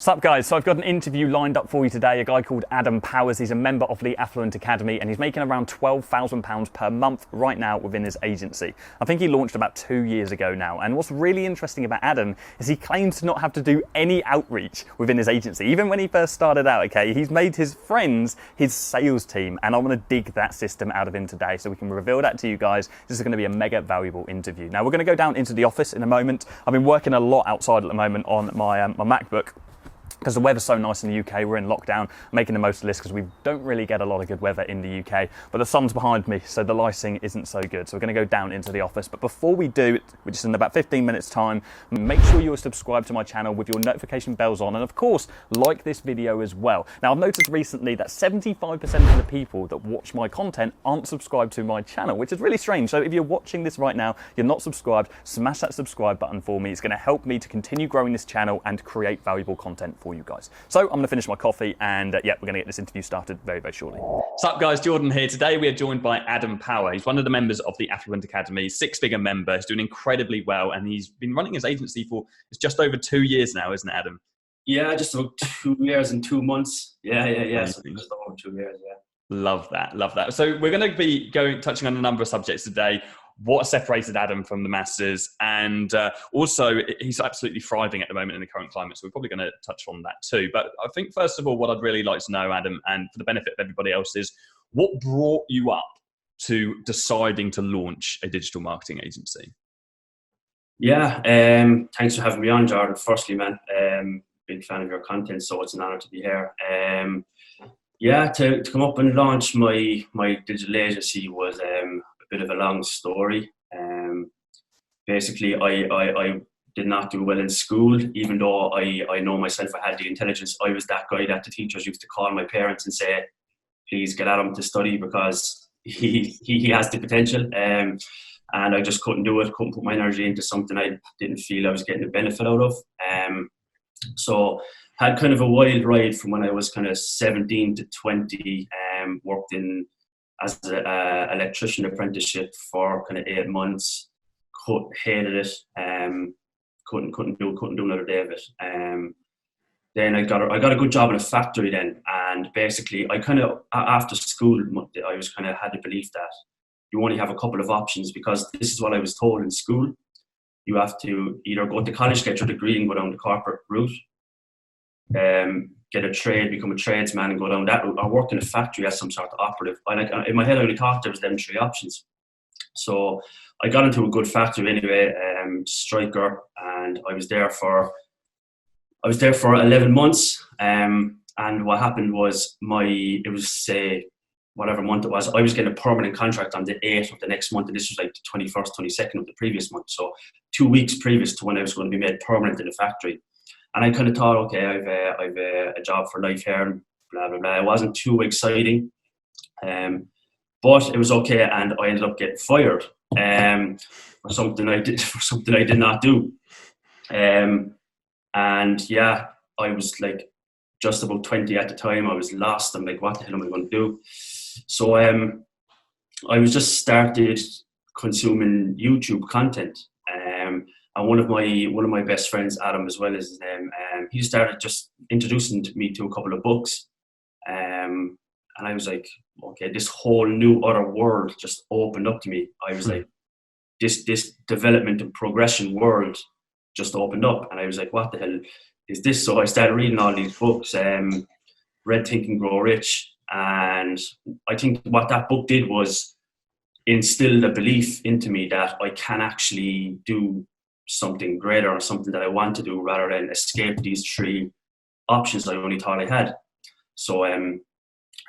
What's up, guys? So I've got an interview lined up for you today. A guy called Adam Powers. He's a member of the Affluent Academy and he's making around £12,000 per month right now within his agency. I think he launched about 2 years ago now. And what's really interesting about Adam is he claims to not have to do any outreach within his agency. Even when he first started out, okay, he's made his friends his sales team. And I want to dig that system out of him today so we can reveal that to you guys. This is going to be a mega valuable interview. Now, we're going to go down into the office in a moment. I've been working a lot outside at the moment on my MacBook. Because the weather's so nice in the UK, we're in lockdown, making the most of this because we don't really get a lot of good weather in the UK. But the sun's behind me, so the lighting isn't so good. So we're going to go down into the office. But before we do, which is in about 15 minutes time, make sure you're subscribed to my channel with your notification bells on. And of course, like this video as well. Now, I've noticed recently that 75% of the people that watch my content aren't subscribed to my channel, which is really strange. So if you're watching this right now, you're not subscribed, smash that subscribe button for me. It's going to help me to continue growing this channel and create valuable content for you guys. So I'm going to finish my coffee and yeah, we're going to get this interview started very, very shortly. What's up, guys? Jordan here. Today we are joined by Adam Power. He's one of the members of the Affluent Academy, six-figure member. He's doing incredibly well and he's been running his agency for it's just over 2 years now, isn't it, Adam? Yeah, just about 2 years and 2 months. Yeah. So just over 2 years, yeah. Love that. So we're going to be touching on a number of subjects today. What separated Adam from the masses, and also he's absolutely thriving at the moment in the current climate, so we're probably going to touch on that too. But I think first of all, what I'd really like to know, Adam, and for the benefit of everybody else, is what brought you up to deciding to launch a digital marketing agency? Yeah, thanks for having me on, Jordan. Firstly, man, big fan of your content, so it's an honor to be here. Yeah, to come up and launch my digital agency was a bit of a long story. Basically, I did not do well in school, even though I know myself I had the intelligence. I was that guy that the teachers used to call my parents and say, please get Adam to study because he has the potential. And I just couldn't do it, couldn't put my energy into something I didn't feel I was getting a benefit out of. So had kind of a wild ride from when I was kind of 17 to 20, worked in as an electrician apprenticeship for kind of 8 months, hated it, couldn't do another day of it. Then I got a good job in a factory then, and basically I kind of, after school, I was kind of had the belief that you only have a couple of options because this is what I was told in school. You have to either go to college, get your degree and go down the corporate route, get a trade, become a tradesman and go down that route, or work in a factory as some sort of operative. In my head I only thought there was them 3 options. So I got into a good factory anyway, Striker, and I was there for 11 months. And what happened was whatever month it was, I was getting a permanent contract on the 8th of the next month, and this was like the 21st, 22nd of the previous month. So 2 weeks previous to when I was going to be made permanent in the factory. And I kind of thought, okay, I've a job for life here, and blah, blah, blah. It wasn't too exciting, but it was okay. And I ended up getting fired for something I did not do. And yeah, I was like just about 20 at the time. I was lost. I'm like, what the hell am I going to do? So I was just started consuming YouTube content. And one of my best friends, Adam, as well as his name, he started just introducing me to a couple of books. And I was like, okay, this whole new other world just opened up to me. I was like, this development and progression world just opened up. And I was like, what the hell is this? So I started reading all these books, Read, Think and Grow Rich. And I think what that book did was instill the belief into me that I can actually do something greater or something that I want to do rather than escape these 3 options I only thought I had. So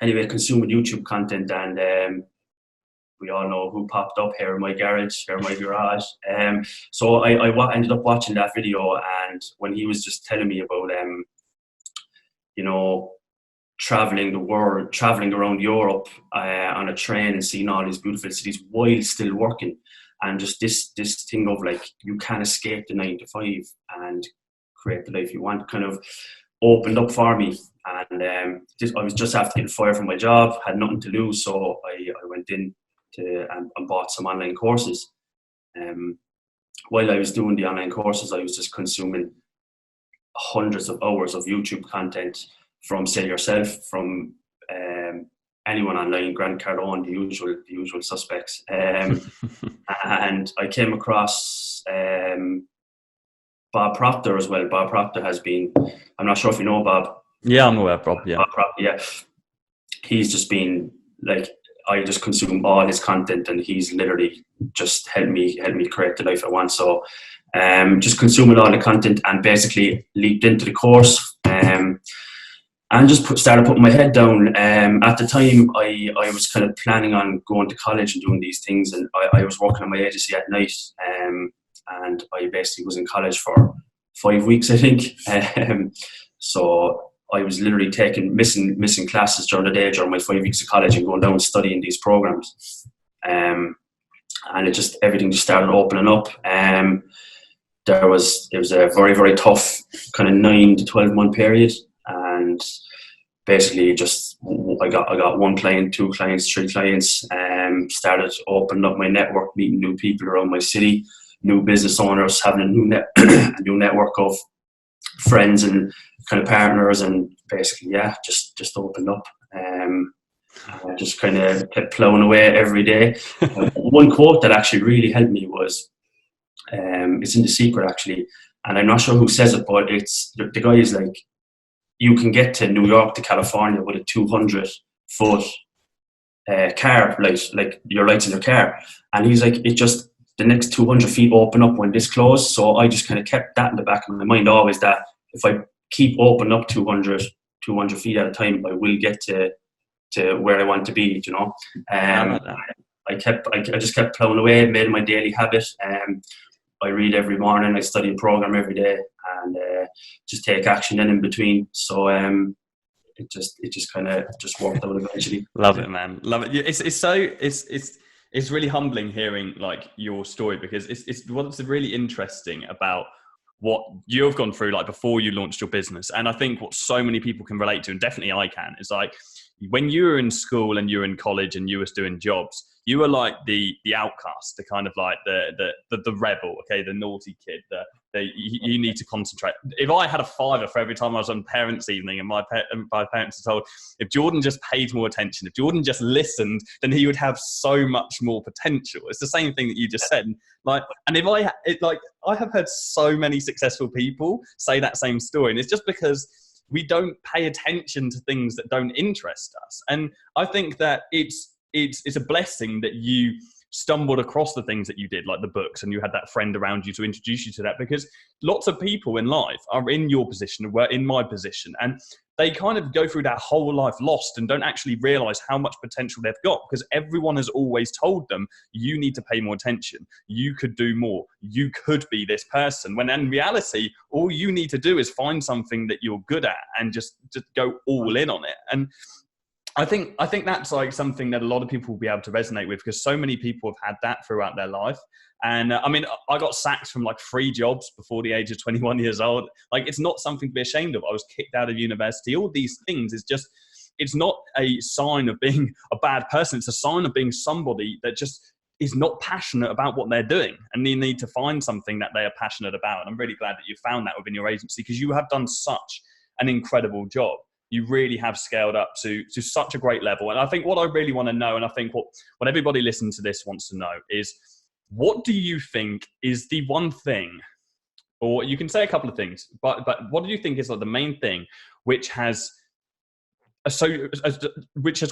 anyway, consuming YouTube content, and we all know who popped up here in my garage. So I ended up watching that video, and when he was just telling me about traveling the world, traveling around Europe on a train and seeing all these beautiful cities while still working. And just this thing of like, you can escape the 9 to 5 and create the life you want kind of opened up for me. And I was just after getting fired from my job, had nothing to lose. So I went in and bought some online courses. While I was doing the online courses, I was just consuming hundreds of hours of YouTube content from, say, yourself, from anyone online, Grant Cardone, the usual suspects. And I came across Bob Proctor as well. Bob Proctor has been, I'm not sure if you know Bob. Yeah, I'm aware of Bob, yeah. Bob Proctor, yeah. He's just been like, I just consume all his content, and he's literally just helped me create the life I want. So just consuming all the content, and basically leaped into the course, and just started putting my head down. At the time, I was kind of planning on going to college and doing these things, and I was working on my agency at night, and I basically was in college for 5 weeks, I think. So I was literally missing classes during the day during my 5 weeks of college, and going down and studying these programs. And everything just started opening up. It was a very, very tough kind of 9 to 12 month period, and basically I got 1 client, 2 clients, 3 clients. Started opening up my network, meeting new people around my city, new business owners, having a new network of friends and kind of partners, and basically just opened up. I just kind of kept plowing away every day. One quote that actually really helped me was, it's in The Secret actually, and I'm not sure who says it, but it's the guy is like, you can get to New York to California with a 200-foot car, like your lights in your car, and he's like, it just, the next 200 feet open up when this closed. So I just kind of kept that in the back of my mind always, that if I keep opening up 200 feet at a time, I will get to where I want to be, you know. I just kept plowing away, made it my daily habit. I read every morning, I study a program every day, and just take action then in between. So it just kind of just worked out eventually. Love it, man. Love it. It's really humbling hearing like your story, because it's what's really interesting about what you've gone through, like before you launched your business. And I think what so many people can relate to, and definitely I can, is like when you were in school and you were in college and you were doing jobs, you were like the outcast, the kind of like the rebel, okay, the naughty kid, you need to concentrate. If I had a fiver for every time I was on parents' evening, and my parents are told, if Jordan just paid more attention, if Jordan just listened, then he would have so much more potential. It's the same thing that you just said. Like, and I have heard so many successful people say that same story, and it's just because we don't pay attention to things that don't interest us. And I think that it's a blessing that you stumbled across the things that you did, like the books, and you had that friend around you to introduce you to that, because lots of people in life are in your position, were in my position, and they kind of go through their whole life lost and don't actually realize how much potential they've got, because everyone has always told them, you need to pay more attention, you could do more, you could be this person, when in reality, all you need to do is find something that you're good at and just go all in on it. And I think that's like something that a lot of people will be able to resonate with, because so many people have had that throughout their life. And I mean, I got sacked from like 3 jobs before the age of 21 years old. Like, it's not something to be ashamed of. I was kicked out of university. All these things is just, it's not a sign of being a bad person. It's a sign of being somebody that just is not passionate about what they're doing, and they need to find something that they are passionate about. And I'm really glad that you found that within your agency, because you have done such an incredible job. You really have scaled up to such a great level. And I think what I really want to know, and I think what everybody listening to this wants to know, is what do you think is the one thing, or you can say a couple of things, but what do you think is like the main thing which has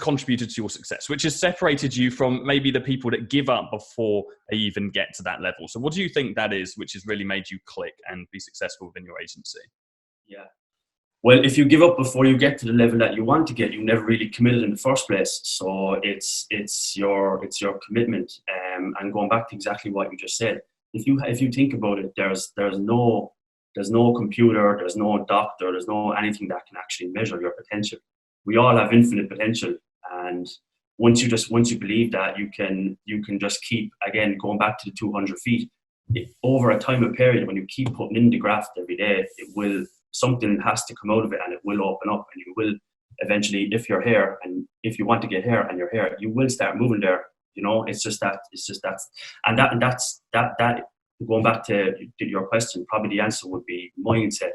contributed to your success, which has separated you from maybe the people that give up before they even get to that level? So what do you think that is, which has really made you click and be successful within your agency? Yeah. Well, if you give up before you get to the level that you want to get, you never really committed in the first place. So it's your commitment. And going back to exactly what you just said, if you think about it, there's no computer, there's no doctor, there's no anything that can actually measure your potential. We all have infinite potential, and once you believe that, you can just keep, again, going back to the 200 feet. Over a time of period, when you keep putting in the graft every day, something has to come out of it, and it will open up, and you will eventually, if you're here and if you want to get here and you're here, you will start moving there. You know, it's just that, and that's going back to your question, probably the answer would be mindset.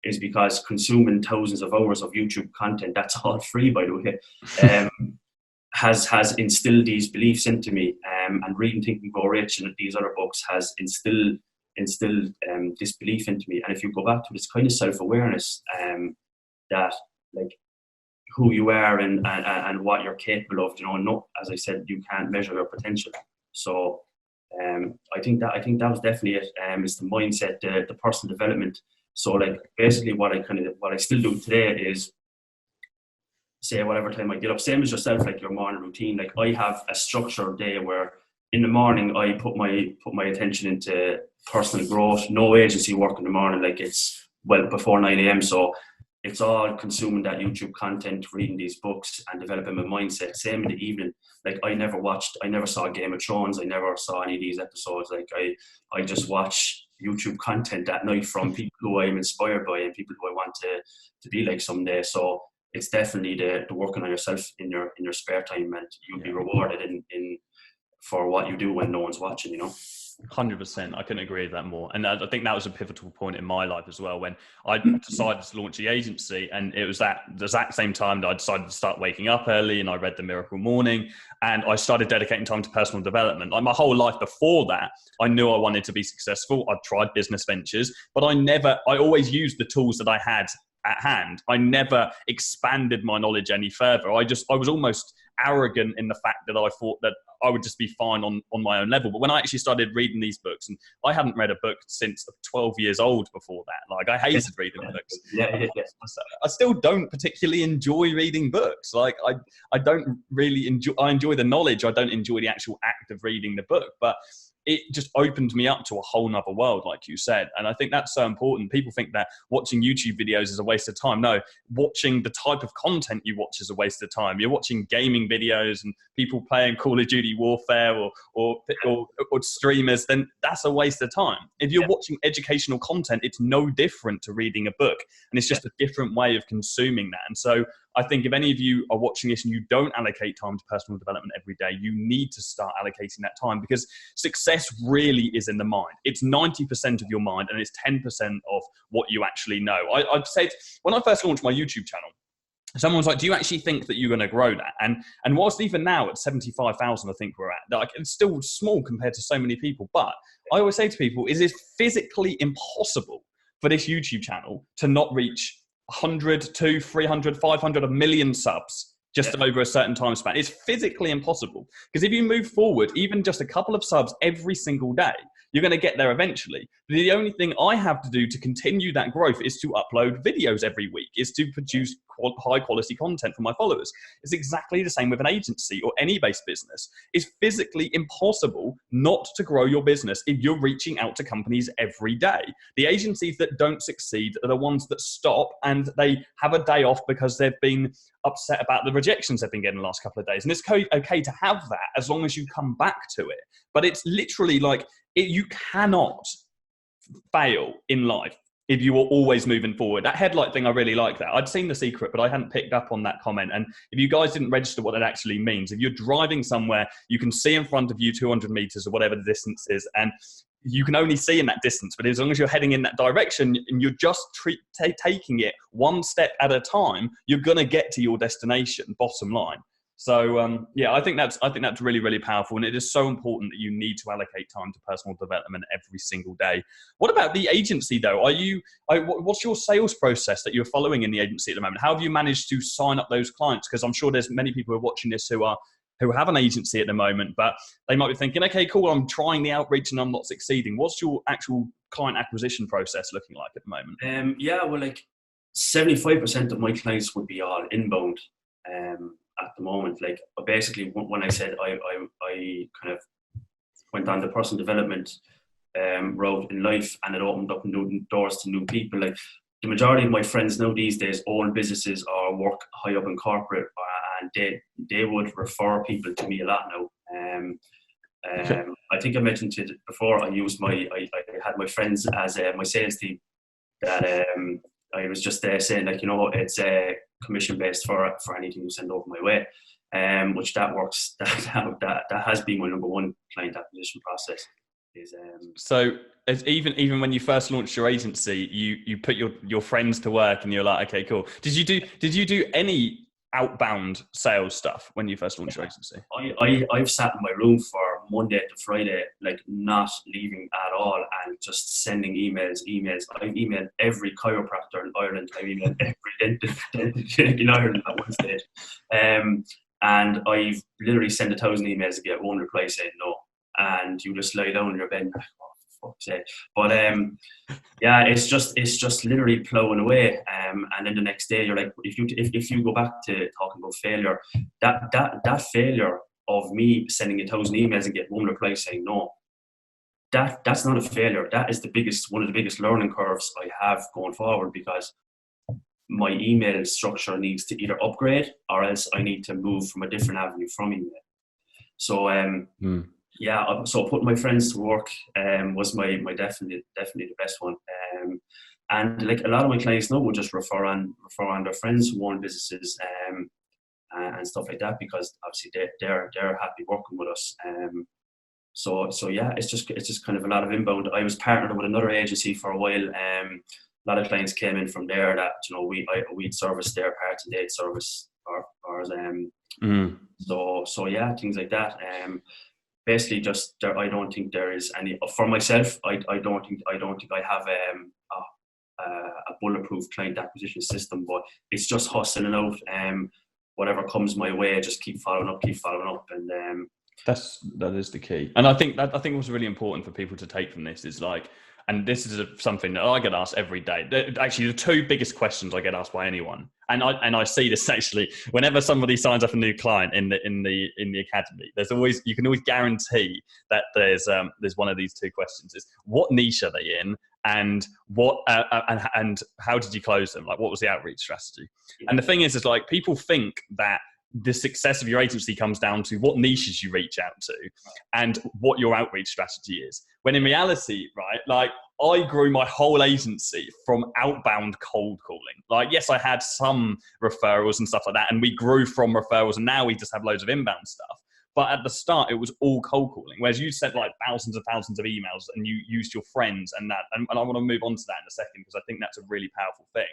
is because consuming thousands of hours of YouTube content, that's all free, by the way, has instilled these beliefs into me. And reading Think and Grow Rich and these other books has instilled this belief into me. And if you go back to this kind of self-awareness, that like who you are and what you're capable of, no, as I said, you can't measure your potential. So I think that was definitely it. It's the mindset, the personal development. So like basically what I still do today is say whatever time I get up, same as yourself, like your morning routine. Like I have a structured day where in the morning I put my attention into personal growth. No agency work in the morning, like it's well before 9 a.m. So it's all consuming that YouTube content, reading these books and developing my mindset. Same in the evening. Like I never saw Game of Thrones. I never saw any of these episodes. Like I just watch YouTube content at night from people who I'm inspired by and people who I want to be like someday. So it's definitely the working on yourself in your spare time, and you'll be rewarded in for what you do when no one's watching, 100%. I couldn't agree with that more. And I think that was a pivotal point in my life as well, when I decided to launch the agency. And it was that the exact same time that I decided to start waking up early, and I read The Miracle Morning, and I started dedicating time to personal development. Like my whole life before that, I knew I wanted to be successful. I'd tried business ventures, but I always used the tools that I had at hand. I never expanded my knowledge any further. I was almost arrogant in the fact that I thought that I would just be fine on my own level. But when I actually started reading these books, and I hadn't read a book since 12 years old before that. Like I hated reading books. Yeah. I still don't particularly enjoy reading books. Like I don't really enjoy, I enjoy the knowledge. I don't enjoy the actual act of reading the book, but it just opened me up to a whole nother world, like you said. And I think that's so important. People think that watching YouTube videos is a waste of time. No, watching the type of content you watch is a waste of time. You're watching gaming videos and people playing Call of Duty Warfare or streamers, then that's a waste of time. If you're watching educational content, it's no different to reading a book. And it's just a different way of consuming that. And so I think if any of you are watching this and you don't allocate time to personal development every day, you need to start allocating that time, because success really is in the mind. It's 90% of your mind and it's 10% of what you actually know. I've said, when I first launched my YouTube channel, someone was like, do you actually think that you're going to grow that? And whilst even now at 75,000, I think we're at, like, it's still small compared to so many people. But I always say to people, is it physically impossible for this YouTube channel to not reach 100 to 300, 500, 1 million subs just over a certain time span? It's physically impossible, because if you move forward, even just a couple of subs every single day, you're going to get there eventually. But the only thing I have to do to continue that growth is to upload videos every week, is to produce high quality content for my followers. It's exactly the same with an agency or any based business. It's physically impossible not to grow your business if you're reaching out to companies every day. The agencies that don't succeed are the ones that stop and they have a day off because they've been upset about the rejections they've been getting the last couple of days. And it's okay to have that as long as you come back to it. But it's literally like, you cannot fail in life if you are always moving forward. That headlight thing, I really like that. I'd seen The Secret, but I hadn't picked up on that comment. And if you guys didn't register what it actually means, if you're driving somewhere, you can see in front of you 200 meters or whatever the distance is, and you can only see in that distance, but as long as you're heading in that direction and you're just taking it one step at a time, you're going to get to your destination, bottom line. So I think that's really, really powerful, and it is so important that you need to allocate time to personal development every single day. What about the agency though? What's your sales process that you're following in the agency at the moment? How have you managed to sign up those clients? Because I'm sure there's many people who are watching this who have an agency at the moment, but they might be thinking, okay, cool, I'm trying the outreach and I'm not succeeding. What's your actual client acquisition process looking like at the moment? Well, like 75% of my clients would be all inbound. At the moment, like basically when I said I kind of went on the personal development road in life, and it opened up new doors to new people. Like the majority of my friends now these days own businesses or work high up in corporate, and they would refer people to me a lot now. I think I mentioned it before. I had my friends as my sales team. That I was just saying, like, it's commission based for anything you send over my way, which that works. That has been my number one client acquisition process. is So even when you first launched your agency, you put your friends to work, and you're like, okay, cool. Did you do any outbound sales stuff when you first launched your agency? I've sat in my room for Monday to Friday, like not leaving at all, and just sending emails. I've emailed every chiropractor in Ireland. I've emailed every dentist in Ireland at one stage. And I've literally sent 1,000 emails to get one reply saying no. And you just lie down in your bed, like, oh, for fuck's sake. But yeah, it's just literally plowing away. And then the next day you're like, if you go back to talking about failure, that failure of me sending 1,000 emails and get one reply saying no, that's not a failure. That is one of the biggest learning curves I have going forward, because my email structure needs to either upgrade or else I need to move from a different avenue from email. So yeah, so putting my friends to work was my definitely the best one. And like a lot of my clients now will just refer on their friends who own businesses and stuff like that, because obviously they're happy working with us. So yeah, it's just kind of a lot of inbound. I was partnered with another agency for a while. A lot of clients came in from there that, you know, we'd service their parts and they'd service ours. So yeah, things like that. Basically, just there, I don't think there is any for myself. I don't think I have a bulletproof client acquisition system, but it's just hustling out. Whatever comes my way, just keep following up, and that is the key. And I think what's really important for people to take from this is like, and this is something that I get asked every day. Actually, the two biggest questions I get asked by anyone, and I see this actually whenever somebody signs up a new client in the academy. You can always guarantee that there's one of these two questions: is what niche are they in, and what and how did you close them? Like, what was the outreach strategy? And the thing is like, people think that the success of your agency comes down to what niches you reach out to and what your outreach strategy is. When in reality, right, like I grew my whole agency from outbound cold calling. Like, yes, I had some referrals and stuff like that, and we grew from referrals, and now we just have loads of inbound stuff. But at the start, it was all cold calling, whereas you sent like thousands of emails and you used your friends and that. And I want to move on to that in a second, because I think that's a really powerful thing.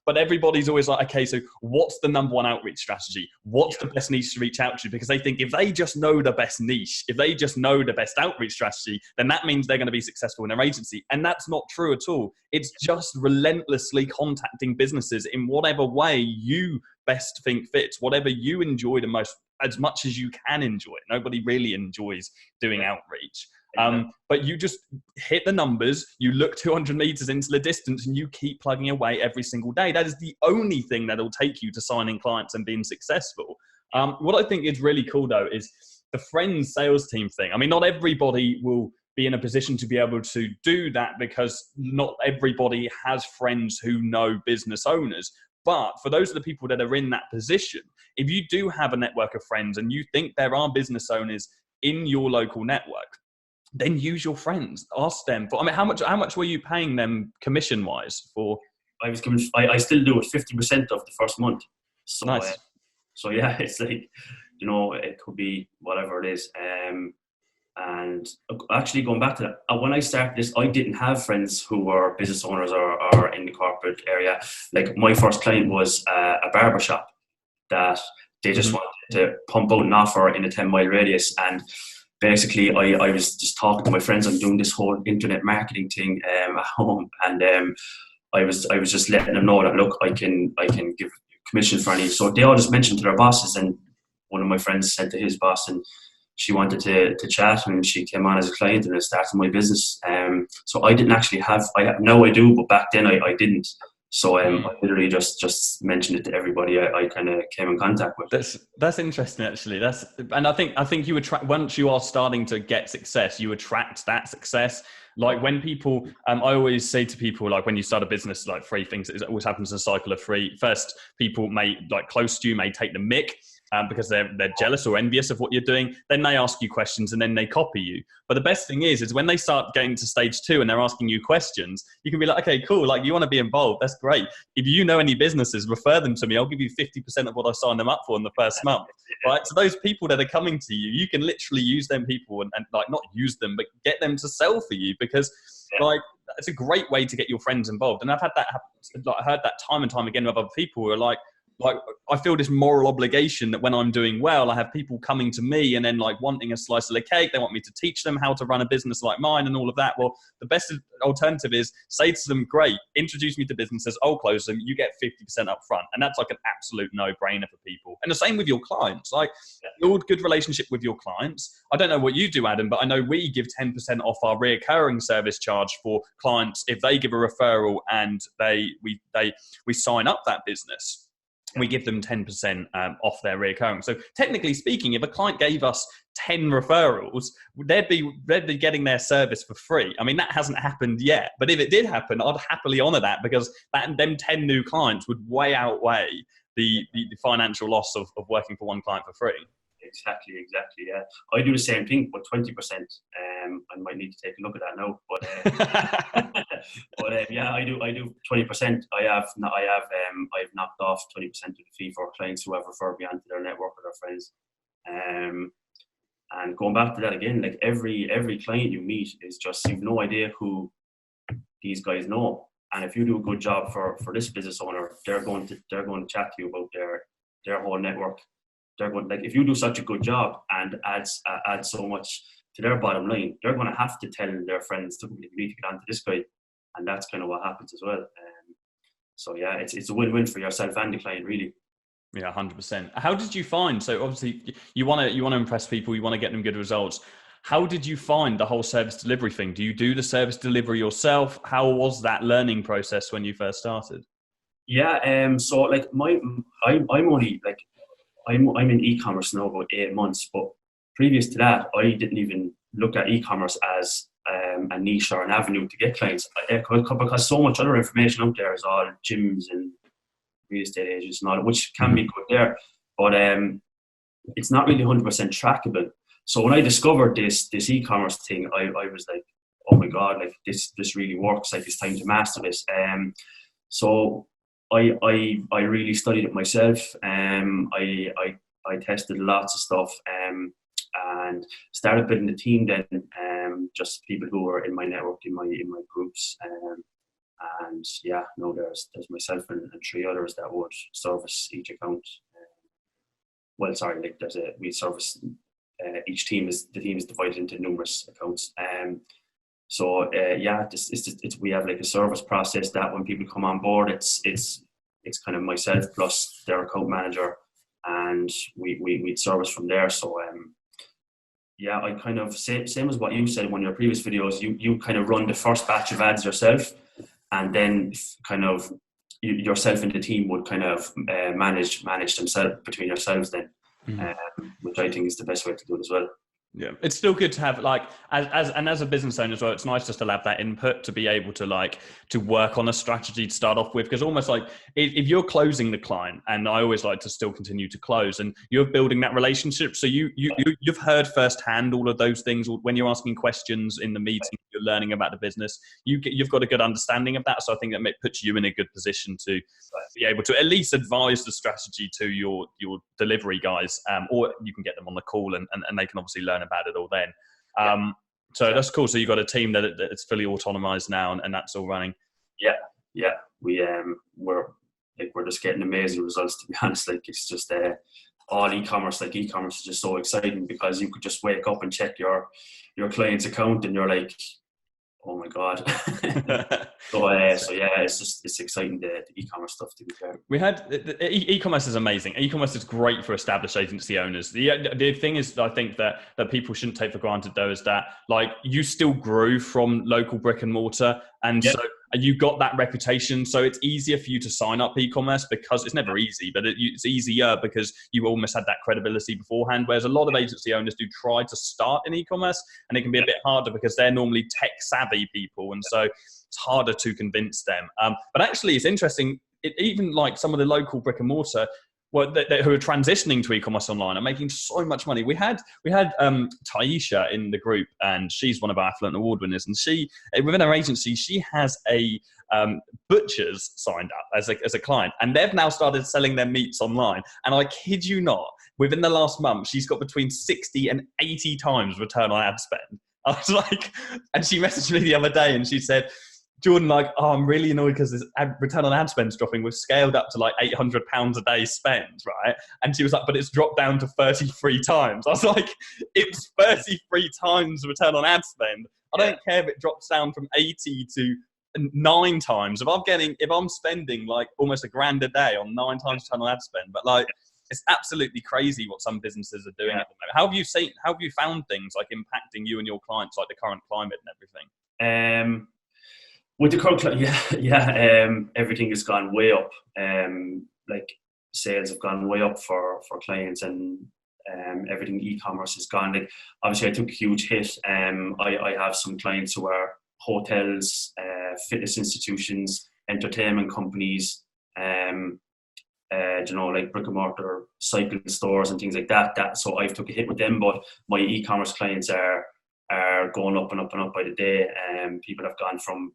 But everybody's always like, okay, so what's the number one outreach strategy? What's the best niche to reach out to? Because they think if they just know the best niche, if they just know the best outreach strategy, then that means they're going to be successful in their agency. And that's not true at all. It's just relentlessly contacting businesses in whatever way you best think fits, whatever you enjoy the most, as much as you can enjoy it. Nobody really enjoys doing outreach. But you just hit the numbers, you look 200 meters into the distance, and you keep plugging away every single day. That is the only thing that will take you to signing clients and being successful. What I think is really cool though is the friends sales team thing. I mean, not everybody will be in a position to be able to do that, because not everybody has friends who know business owners. But for those of the people that are in that position, if you do have a network of friends and you think there are business owners in your local network, then use your friends. Ask them for. I mean, how much were you paying them commission wise for? I still do it 50% of the first month. So, nice. So yeah, it's like, you know, it could be whatever it is. And actually going back to that, when I started this, I didn't have friends who were business owners or in the corporate area. Like, my first client was a barbershop that they just wanted to pump out an offer in a 10-mile radius. And basically, I was just talking to my friends. I'm doing this whole internet marketing thing at home, and I was just letting them know that, look, I can give commission for any. So they all just mentioned to their bosses, and one of my friends said to his boss, and she wanted to chat, and she came on as a client, and I started my business. So I didn't actually now I do, but back then I didn't. So I literally just mentioned it to everybody I kind of came in contact with. That's interesting, actually. And I think you attract, once you are starting to get success, you attract that success. Like when people, I always say to people, like when you start a business, like three things, it always happens in a cycle of three. First, people may, like close to you, may take the mick. because they're jealous or envious of what you're doing. Then they ask you questions and then they copy you. But the best thing is when they start getting to stage 2 and they're asking you questions, you can be like, okay, cool. Like, you want to be involved. That's great. If you know any businesses, refer them to me. I'll give you 50% of what I signed them up for in the first month. Right. So those people that are coming to you, you can literally use them people and like not use them, but get them to sell for you, because like, it's a great way to get your friends involved. And I've had that happen, like, I heard that time and time again with other people who are like I feel this moral obligation that when I'm doing well, I have people coming to me and then like wanting a slice of the cake. They want me to teach them how to run a business like mine and all of that. Well, the best alternative is say to them, great, introduce me to businesses, I'll close them, you get 50% up front. And that's like an absolute no-brainer for people. And the same with your clients. Like, build good relationship with your clients. I don't know what you do, Adam, but I know we give 10% off our recurring service charge for clients if they give a referral and we sign up that business. We give them 10% off their recurring. So technically speaking, if a client gave us 10 referrals, they'd be getting their service for free. I mean, that hasn't happened yet, but if it did happen, I'd happily honor that, because them 10 new clients would way outweigh the financial loss of working for one client for free. Exactly. Yeah, I do the same thing, but 20%. I might need to take a look at that now. But yeah, I do 20%. I've knocked off 20% of the fee for clients who have referred me onto their network or their friends. And going back to that again, like every client you meet is just, you've no idea who these guys know. And if you do a good job for this business owner, they're going to chat to you about their whole network. They're going, like, if you do such a good job and add so much to their bottom line, they're going to have to tell their friends, you need to get onto this guy, and that's kind of what happens as well. So yeah, it's a win-win for yourself and the client, really. Yeah, 100%. How did you find? So obviously you want to impress people, you want to get them good results. How did you find the whole service delivery thing? Do you do the service delivery yourself? How was that learning process when you first started? Yeah, so like I'm only like. I'm in e-commerce now about 8 months, but previous to that, I didn't even look at e-commerce as a niche or an avenue to get clients, because so much other information out there is all gyms and real estate agents and all, which can be good there, but it's not really 100% trackable. So when I discovered this e-commerce thing, I was like, oh my God, like this really works. Like, it's time to master this. So I really studied it myself. I tested lots of stuff and started building a team then, just people who were in my network, in my groups. And yeah, no, there's myself and 3 others that would service each account. We service each team. The team is divided into numerous accounts. So yeah, we have like a service process that when people come on board, it's kind of myself plus their account manager, and we'd service from there. So yeah, I kind of same as what you said in one of your previous videos. You kind of run the first batch of ads yourself, and then kind of yourself and the team would kind of manage themselves between yourselves then, which I think is the best way to do it as well. Yeah, it's still good to have, like, as a business owner as well, it's nice just to have that input to be able to work on a strategy to start off with, because almost like if you're closing the client, and I always like to still continue to close, and you're building that relationship, so you've heard firsthand all of those things when you're asking questions in the meeting, you're learning about the business, you've got a good understanding of that. So I think that puts you in a good position to be able to at least advise the strategy to your delivery guys, or you can get them on the call and they can obviously learn about it all then. So that's cool. So you've got a team that it's fully autonomized now, and that's all running. Yeah. We're just getting amazing results, to be honest. Like, it's just all e-commerce. Like, e-commerce is just so exciting because you could just wake up and check your client's account and you're like, oh my God. So yeah, it's exciting, the e-commerce stuff, to be fair. We had e-commerce is amazing. E-commerce is great for established agency owners. The thing is, I think that people shouldn't take for granted though, is that like you still grew from local brick and mortar, and so you got that reputation. So it's easier for you to sign up e-commerce, because it's never easy, but it's easier because you almost had that credibility beforehand. Whereas a lot of agency owners do try to start in e-commerce, and it can be a bit harder because they're normally tech savvy people, and so it's harder to convince them. But actually, it's interesting. Even like some of the local brick and mortar, who are transitioning to e-commerce online are making so much money. We had Taisha in the group, and she's one of our Affluent award winners. And she, within her agency, she has a butchers signed up as a client, and they've now started selling their meats online. And I kid you not, within the last month, she's got between 60 and 80 times return on ad spend. I was like, and she messaged me the other day, and she said, Jordan, like, oh, I'm really annoyed because this return on ad spend's dropping. We've scaled up to like £800 a day spend, right? And she was like, but it's dropped down to 33 times. I was like, it's 33 times return on ad spend. I don't care if it drops down from 80 to 9 times. If I'm spending like almost £1,000 a day on 9 times return on ad spend, but like, it's absolutely crazy what some businesses are doing at the moment. How have you found things like impacting you and your clients, like the current climate and everything? With the current, everything has gone way up. Like sales have gone way up for clients, and everything e-commerce has gone. Like obviously, I took a huge hit. I have some clients who are hotels, fitness institutions, entertainment companies, like brick and mortar cycle stores and things like that. So I've took a hit with them, but my e-commerce clients are going up and up and up by the day. People have gone from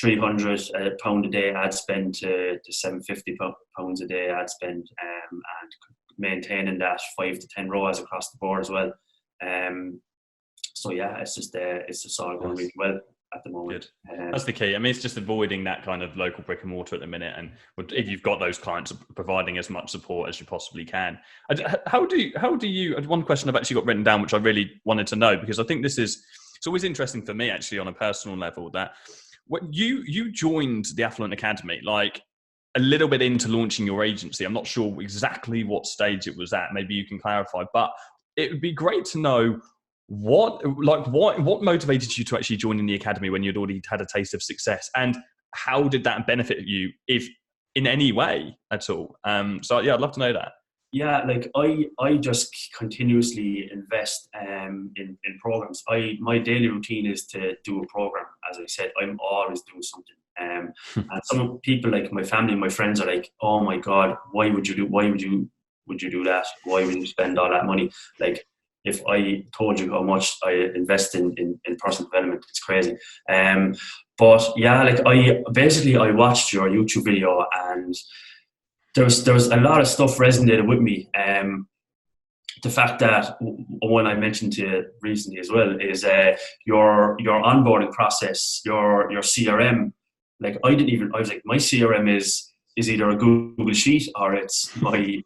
£300 a day ad spend to £750 a day ad spend, and maintaining that 5 to 10 ROAS across the board as well. So yeah, it's just all going really well at the moment. That's the key. I mean, it's just avoiding that kind of local brick and mortar at the minute, and if you've got those clients, providing as much support as you possibly can. How do you? One question I've actually got written down, which I really wanted to know, because I think it's always interesting for me actually on a personal level, that what you joined the Affluent Academy like a little bit into launching your agency. I'm not sure exactly what stage it was at. Maybe you can clarify, but it would be great to know what motivated you to actually join in the academy when you'd already had a taste of success, and how did that benefit you, if in any way at all? So yeah, I'd love to know that. Yeah, like I just continuously invest in programs. My daily routine is to do a program. As I said, I'm always doing something. And some people, like my family and my friends, are like, "Oh my God, why would you do that? Why would you spend all that money?" Like, if I told you how much I invest in personal development, it's crazy. But yeah, like I watched your YouTube video, and there was a lot of stuff resonated with me. The fact that one I mentioned to you recently as well is your onboarding process, your CRM. Like I was like, my CRM is either a Google Sheet or it's my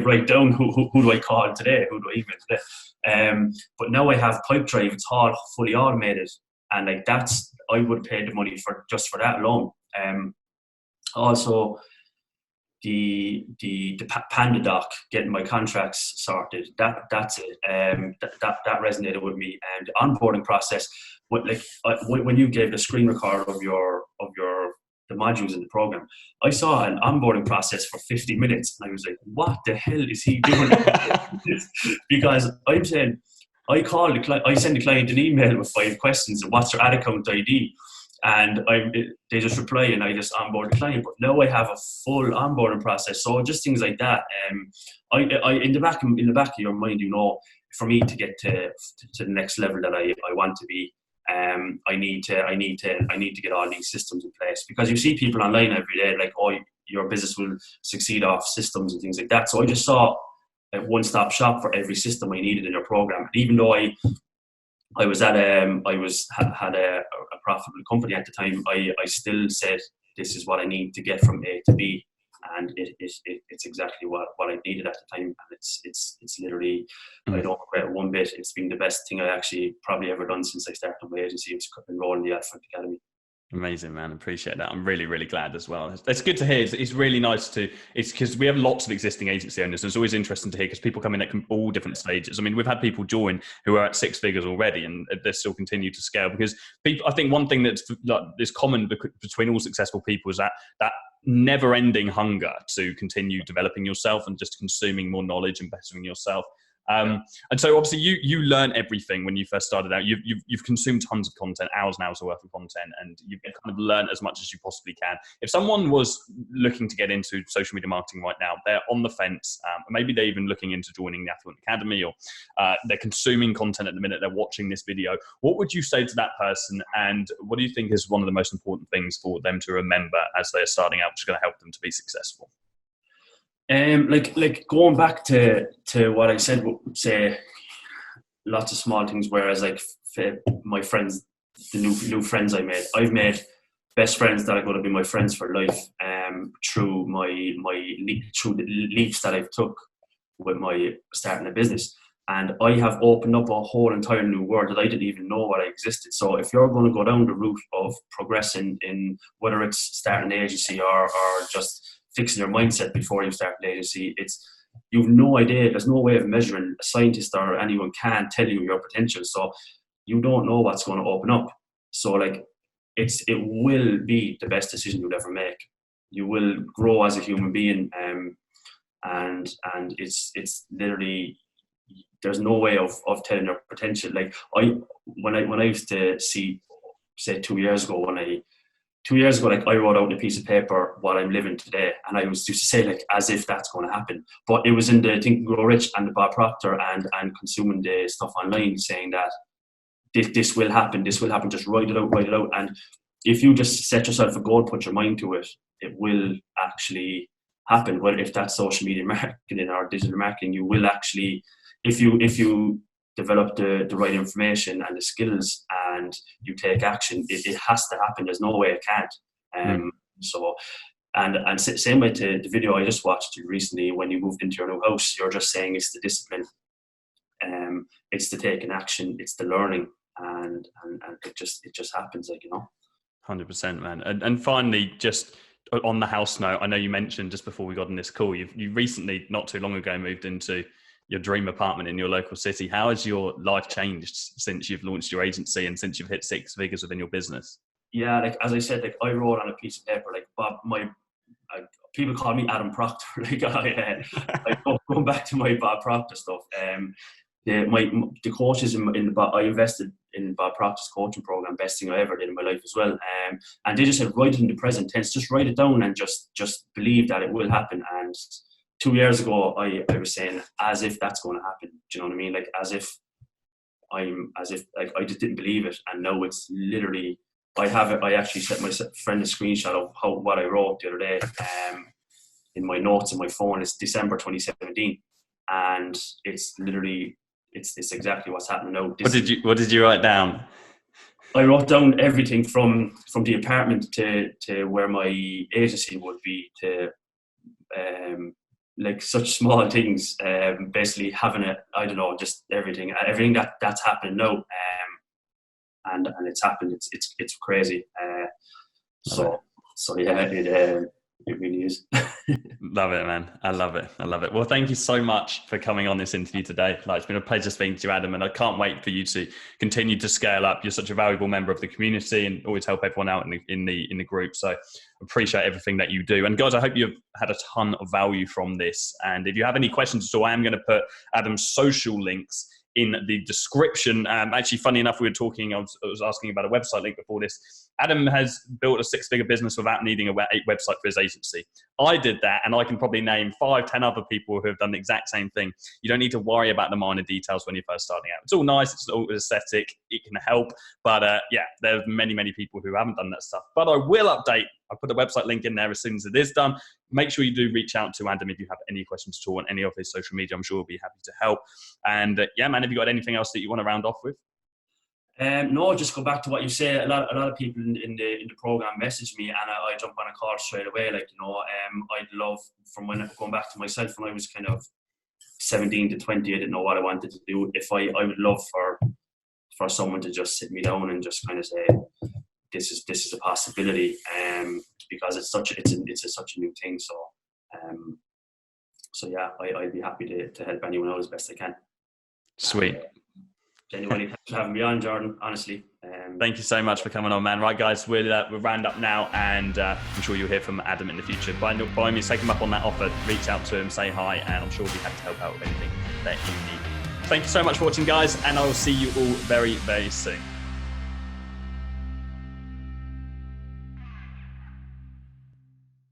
write down who do I call today, who do I email today. But now I have Pipedrive, it's all fully automated, and like I would pay the money for that alone. Also, the PandaDoc, getting my contracts sorted, that's it. That resonated with me. And the onboarding process, when you gave the screen record of the modules in the program, I saw an onboarding process for 50 minutes, and I was like, what the hell is he doing? Because I'm saying, I send the client an email with 5 questions, and what's their ad account ID? And they just reply, and I just onboard the client. But now I have a full onboarding process. So just things like that. In the back of your mind, for me to get to the next level that I want to be, I need to get all these systems in place, because you see people online every day like, oh, your business will succeed off systems and things like that. So I just saw a one-stop shop for every system I needed in a program. And even though I was had a profitable company at the time, I still said, this is what I need to get from A to B, and it's exactly what I needed at the time. And it's literally, I don't regret it one bit. It's been the best thing I actually probably ever done since I started my agency. It's enrolled in the Affluent Academy. Amazing, man. Appreciate that. I'm really, really glad as well. It's good to hear. It's really nice it's because we have lots of existing agency owners, and it's always interesting to hear, because people come in at all different stages. I mean, we've had people join who are at 6 figures already, and they still continue to scale, because people, I think one thing that's common between all successful people is that never ending hunger to continue developing yourself and just consuming more knowledge and bettering yourself. And so obviously you learn everything when you first started out. You've consumed tons of content, hours and hours worth of content, and you've kind of learned as much as you possibly can. If someone was looking to get into social media marketing right now, they're on the fence, maybe they're even looking into joining the Affluent Academy, or they're consuming content at the minute, they're watching this video, what would you say to that person, and what do you think is one of the most important things for them to remember as they're starting out, which is going to help them to be successful? Like going back to what I said, say lots of small things. Whereas like my friends, the new friends I've made best friends that are going to be my friends for life. Through through the leaps that I've took with my starting a business, and I have opened up a whole entire new world that I didn't even know what existed. So if you're going to go down the route of progressing in whether it's starting an agency or just fixing your mindset before you start an agency, you've no idea. There's no way of measuring. A scientist or anyone can tell you your potential, so you don't know what's going to open up. So like it will be the best decision you'll ever make. You will grow as a human being, and it's literally, there's no way of telling your potential. Like when I used to see, say 2 years ago, like I wrote out on a piece of paper what I'm living today, and I used to say like as if that's going to happen. But it was in the Think and Grow Rich and the Bob Proctor and consuming the stuff online saying that this will happen, just write it out. And if you just set yourself a goal, put your mind to it, it will actually happen. Well, if that's social media marketing or digital marketing, you will actually, if you develop the right information and the skills and you take action, it has to happen. There's no way it can't. So, and same way to the video I just watched recently, when you moved into your new house, you're just saying it's the discipline, it's the taking action, it's the learning, and it just happens, like, 100%, man. And finally, just on the house note, I know you mentioned just before we got on this call, you recently, not too long ago, moved into your dream apartment in your local city. How has your life changed since you've launched your agency and since you've hit 6 figures within your business? Yeah, like as I said, like I wrote on a piece of paper, like Bob, people call me Adam Proctor. Like going back to my Bob Proctor stuff. The coaches I invested in Bob Proctor's coaching program, best thing I ever did in my life as well. And they just said, write it in the present tense, just write it down and just believe that it will happen. And 2 years ago, I was saying as if that's going to happen. Do you know what I mean? Like as if like I just didn't believe it. And now it's literally, I have it. I actually sent my friend a screenshot of what I wrote the other day in my notes on my phone. It's December 2017, and it's literally it's exactly what's happening now. What did you write down? I wrote down everything from the apartment to where my agency would be, to like such small things. Basically having just everything that's happening now. And it's happened. It's crazy. So yeah, it really is. Love it, man. I love it. Well, thank you so much for coming on this interview today. It's been a pleasure speaking to you, Adam, and I can't wait for you to continue to scale up. You're such a valuable member of the community and always help everyone out in the group. So appreciate everything that you do. And guys, I hope you've had a ton of value from this. And if you have any questions at all, I am going to put Adam's social links in the description. Actually, funny enough, I was asking about a website link before this. Adam has built a 6-figure business without needing a website for his agency. I did that, and I can probably name 5-10 other people who have done the exact same thing. You don't need to worry about the minor details when you're first starting out. It's all nice, it's all aesthetic, it can help, but there's many people who haven't done that stuff. But I will update. I'll put the website link in there as soon as it is done. Make sure you do reach out to Adam if you have any questions at all on any of his social media. I'm sure he'll be happy to help. And man, have you got anything else that you want to round off with? No, just go back to what you say. A lot of people in the program message me, and I jump on a call straight away. Like, I'd love, from going back to myself when I was kind of 17 to 20, I didn't know what I wanted to do. I would love for someone to just sit me down and just kind of say, this is a possibility, because it's such a new thing. So yeah, I'd be happy to help anyone out as best I can. Sweet. Genuinely, thanks for having me on, Jordan, honestly. Thank you so much for coming on, man. Right, guys, we're round up now, and I'm sure you'll hear from Adam in the future. By all means, take him up on that offer, reach out to him, say hi, and I'm sure we'll be happy to help out with anything that you need. Thank you so much for watching, guys, and I will see you all very, very soon.